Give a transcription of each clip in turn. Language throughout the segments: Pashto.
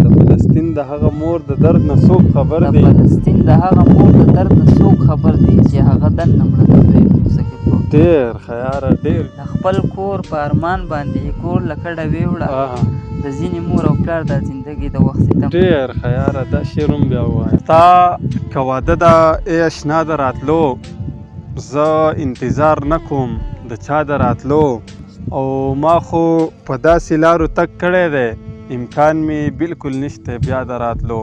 د فلسطین د هغه مور د درد نه څوک خبر دی؟ د فلسطین د هغه مور د درد نه څوک خبر دی چې هغه دننه مړه د دوی په کوڅه کې پروت دی. ډېر ښه یاره ډېر. د خپل کور په ارمان باندې کور له کډه ویوړه، د ځینې مور او پلار د زندګي د وخت ستم. ډېر ښه یاره دا شعر هم بیا ووایه. ستا که واده ده ای اشنا د راتلو، زه انتظار نه کوم د چا د راتلو، او ما خو په داسې لارو تګ کړی دی امکان مې بالکل نشته بیا د راتلو.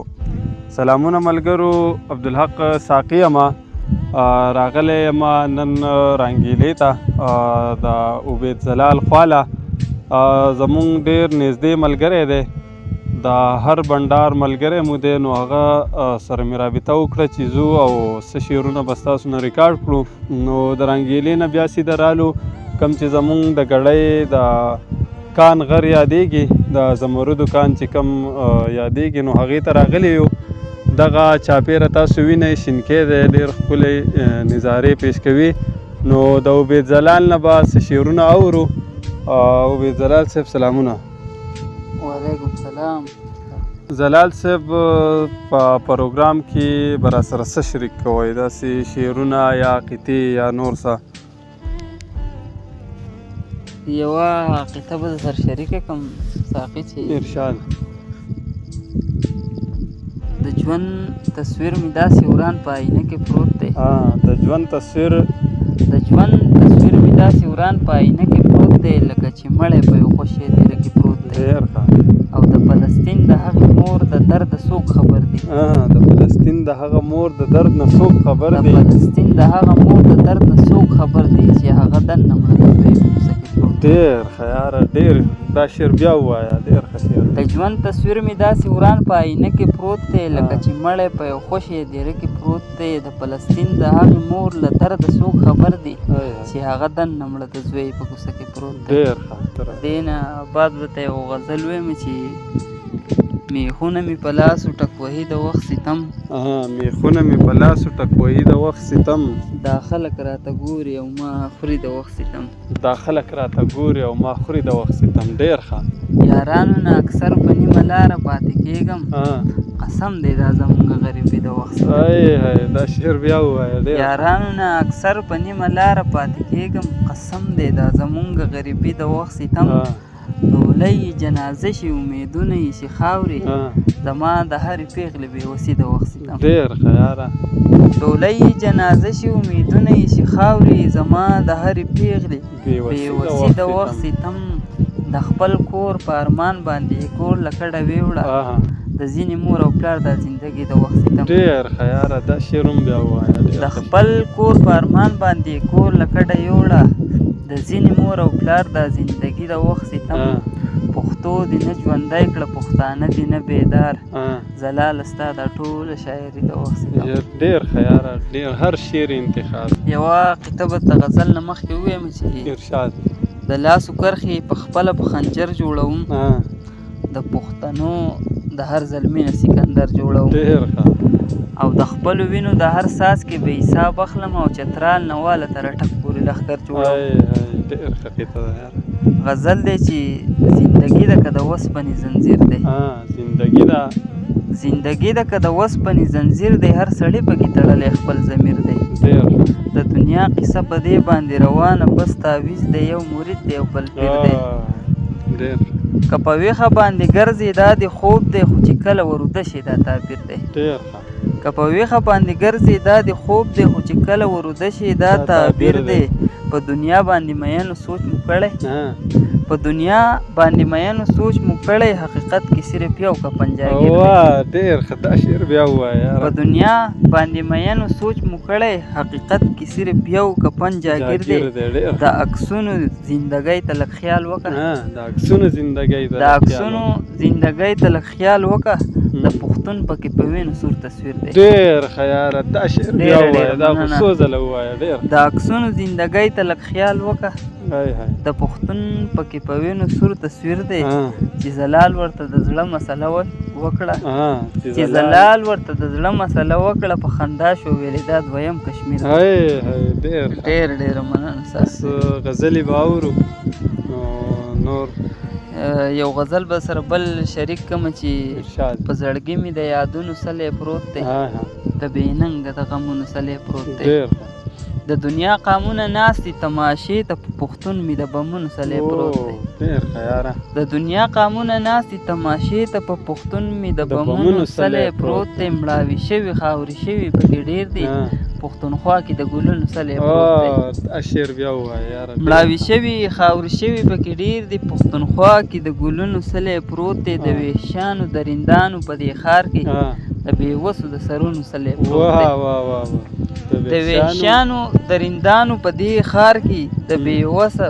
سلامونه ملګرو، عبدالحق ساقي یمه، راغلی یمه نن رنګیلې ته د عبید جلال خواله. زمونږ ډېر نږدې ملګری دی، د هر بنډار ملګری مو دی، نو هغه سره مې رابطه وکړه چې ځو او څه شعرونه به ستاسو نه ریکارډ کړو. نو د رنګیلې نه بیا سیده رالو کوم چې زمونږ د ګړۍ د کان غر یادېږي، د زمردو کان چې کوم یادېږي، نو هغې ته راغلی یو. دغه چاپېره تاسو وینئ شینکۍ دی، ډېر ښکلی نظارې پیش کوي. نو د عبید جلال نه به څه شعرونه اورو. عبید جلال صاحب سلامونه. وعلیکم سلام. جلال صاحب په پروګرام کې به راسره څه شریک کوئ؟ داسې شعرونه یا قطعې یا نور څه؟ یوه قطعه به درسره شریکه کړم ساقي، چې ارشاد. د ژوند تصویر مې داسې وران په آینه کې پروت دی. د ژوند تصویر مې داسې وران په آینه کې پروت دی، لکه چې مړی په یو خوشې دیره کې پروت دی. ډېر ښه. او د فلسطین د هغې مور د درد څوک خبر دی؟ د فلسطین د هغه مور د درد نه څوک خبر دی؟ د فلسطین د هغه مور د درد نه څوک خبر دی چې هغه دننه مړه د دوی په کوڅه کې پروت دی. ډېر ښه یاره ډېر. دا شعر بیا ووایه، ډېر ښه شعر. د ژوند تصویر مې داسې وران په آینه کې پروت دی، لکه چې مړی په یو خوشې دیره کې پروت دی. د فلسطین د هغې مور له درده څوک خبر دی چې هغه دننه مړه د زوی په کوڅه کې پروت دی. ډېر ښه. دې نه بعد به ته یو غزل ویم چې میخونه مې په لاسو ټکوهي د وخت ستم. میخونه مې په لاسو ټکوهي د وخت ستم. دا خلک راته ګوري او ما خوري د وخت ستم. دا خلک راته ګوري او ما خوري د وخت ستم. ډېر ښه. یارانو نه اکثر په نیمه لاره پاتې کېږم، قسم دی دا زمونږ غریبي د وخت ستم. دا شعر بیا ووایه. یارانو نه اکثر په نیمه لاره پاتې کېږم، قسم دی دا زمونږ غریبي د وخت ستم. ډولۍ جنازه شي امیدونه یې شي خاورې، زما د هرې پېغلې بېوسي د وخت ستم. ډېر ښه یاره. ډولۍ جنازه شي امیدونه یې شي خاورې، زما د هرې پېغلې بېوسي د وخت ستم. د خپل کور په ارمان باندې کور له کډه ویوړه، د ځینې مور او پلار د زندګي د وخت ستم. ډېر ښه یاره دا شعر هم بیا ووایه. د خپل کور په ارمان باندې کور له کډه یوړه، د ځینې مور او پلار د زندګي د وخت ستم. پښتو دې نه ژوندی کړه پښتانه دې نه بیدار، جلاله ستا دا ټوله شاعري د وخت ستم. ډېر ښه یاره ډېر. هر شعر انتخاب. یوه قطعه به د غزل نه مخکې ووایم چې ارشاد. د لاسو کرښې په خپله په خنجر جوړوم، د پښتنو د هر زلمي نه سکندر جوړوم. ډېر ښه. او د خپلو وینو د هر ساز کې به حساب اخلم، او چترال نه واله تر اټک پورې لښکر جوړوم. ډېر ښه قطعه ده یاره. غزل دی چې زندګي ده که د وسپنې زنځیر دی. زندګي ده که د وسپنې زنځیر دی، هر سړي پکې تړلی خپل ضمیر دی. د دنیا قصه په دې باندې روانه، بس تعویض دی یو مرید دی او بل پیر دی. که په ویښه باندې ګرځې دا د خوب دی، خو چې کله وروده شي دا تعبیر دی. که په ویښه باندې ګرځې دا د خوب دی، خو چې کله وروده شي دا تعبیر دی. په دنیا باندې مینو سوچ مو کړی، په دنیا باندې مینو سوچ مو کړی، حقیقت کې صرف یو کفن جاګیر دی. ډېر ښه. دا شعر بیا ووایه. په دنیا باندې مینو سوچ مو کړی، حقیقت کې صرف یو کفن جاګیر دی. د عکسونو زندګۍ ته لږ خیال وکړه، د عکسونو زندګۍ ته لږ خیال وکړه، د پښتون پکې په وینو سور تصویر دی. ډېر ښه یاره دا شعر بیا ووایه. دا خو څو ځله ووایه. ډېر. د عکسونو زندګۍ ته لږ خیال وکړه، د پښتون پکې په وینو سور تصویر دی. چې زلال ورته د زړه مسله وکړه، په خندا شو ویلې دا دویم کشمیر دی. ډېر مننه. غزلې به اورو نور یو غزل به سره بل شریک کړم چې ارشاد په زړګي مې د یادونو سلی پروت دی ها ها د بې ننګه د غمونو سلی پروت دی ډېر د دنیا قامونه ناست دي تماشې ته په پښتون مې د بمونو سلی پروت دی ډېر ښه یاره د دنیا قامونه ناست دي تماشې ته په پښتون مې د بمونو سلی پروت دی مړاوي شوي خاورې شوي پکې ډېر دي پښتونخوا کې د ګلونو سلی پروت دی شعر بیا ووایه یاره مړاوي شوي خاورې شوي پکې ډېر دي پښتونخوا کې د ګلونو سلی پروت دی د وحشیانو درندانو په دې ښار کې د بېوسو د سرونو سلی پروت دی د وحشیانو درندانو په دې ښار کې د بېوسه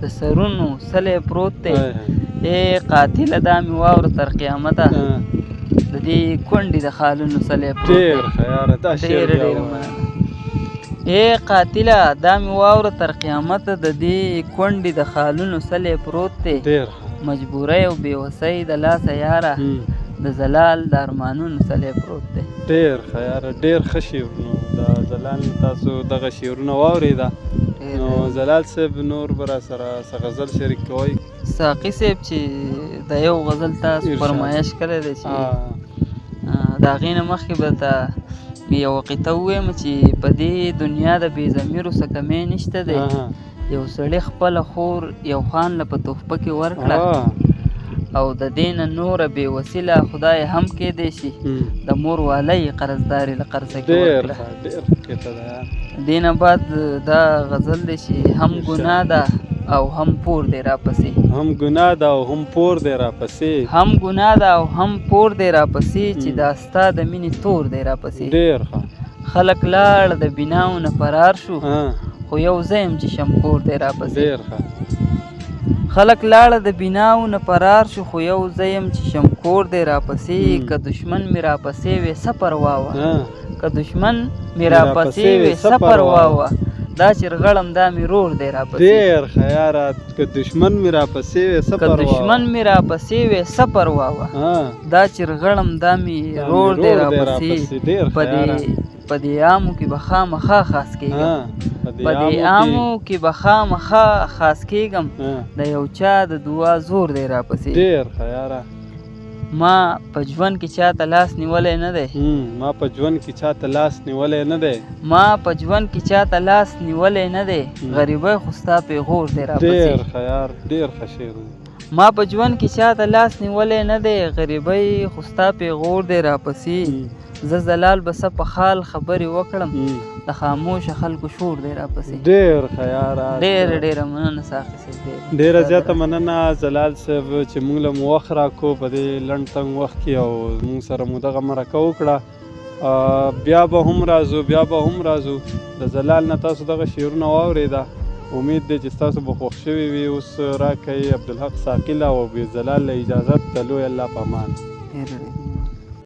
د سرونو سلی پروت دی ای قاتله دا مې واوره تر قیامته د دې کونډې د خالونو سلی پروت دی ډېر مننه ای قاتله دا مې واوره تر قیامته د دې کونډې د خالونو سلی پروت دی مجبورۍ او بېوسۍ د لاسه یاره د زلال د ارمانونو سلی پروت دی ډېر ښه یاره ډېر ښه شعرونه د زلال تاسو دغه شعرونه واورېده نو زلال صاحب نور به راسره څه غزل شریک کوئ ساقي صاحب چې د یو غزل تاسو فرمایش کړی دی چې د هغې نه مخکې به ته یوه قطعه ووایم چې په دې دنیا د بې ضمیرو څه کمی نشته دی یو سړي خپله خور یو خان له په تحفه کې ورکړه او د دې نه نوره بې وسیله خدای هم کیدی شي د مور والی قرضداري له قرضه کې ورکړه دې نه بعد دا غزل دی چې هم ګناه ده او هم پور دی راپسې هم ګناه ده او هم پور دی راپسې هم ګناه ده او هم پور دی راپسې چې دا ستا د مینې تور دی راپسې ډېر ښه خلک لاړ د بناو نه فرار شو خو یو زه یم چې شمکور دی راپسې ډېر ښه خلک لاړه د بناو نه فرار شو خو یو زه یم چې شمکور دی راپسې که دشمن مې راپسې وې څه پروا وه که دشمن مې راپسې وې څه پروا وه دا چرغړم دا مې رور دی راپسې ډېر ښه یاره که دشمن مې راپسې وې څه پروا که دشمن مې راپسې وې څه پروا وه دا چرغړم دا مې رور دی راپسې په دې عامو کې به خامخا خاص کېږم په دې عامو کې به خامخا خاص کېږم د یو چا د دعا زور دی راپسې ډېر ښه یاره ما په ژوند کې چاته لاس نیولی نه دی ما په ژوند کې چاته لاس نیولی نه دی ما په ژوند کې چاته لاس نیولی نه دی غریبۍ خو ستا پیغور دی راپسې ډېر ښه یار ډېر ښه شعر ما په ژوند کې چاته لاس نیولی نه دی غریبۍ خو ستا پیغور دی راپسې زه زلال به څه په خال خبرې وکړم د خاموشه خلکو شور دی راپسې ډېر ښه یاره ډېره مننه ساقي صاحب ډېره زیاته مننه زلال صاحب چې موږ له مو وخت راکړو په دې لنډ تنګ وخت کې او موږ سره مو دغه مرکه وکړه بیا به هم راځو د زلال نه تاسو دغه شعرونه واورېده امید دی چې ستاسو به خوښ شوي وي اوس راکئ عبدالحق ساقي له او زلال له اجازت د لوی الله په امان